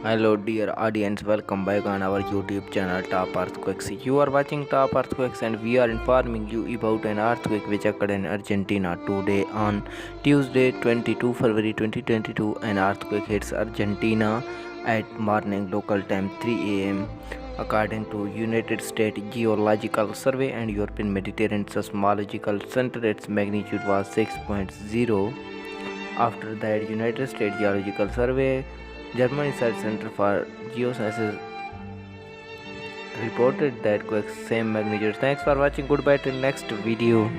Hello dear audience, welcome back on our YouTube channel Top Earthquakes. You are watching Top Earthquakes and we are informing you about an earthquake which occurred in Argentina today on Tuesday 22 February 2022. An earthquake hits Argentina at morning local time 3 am. According to United States Geological Survey and European Mediterranean Seismological Center, its magnitude was 6.0. After that, United States Geological Survey German Research Center for Geosciences reported that quake's same magnitude. Thanks for watching. Goodbye till next video.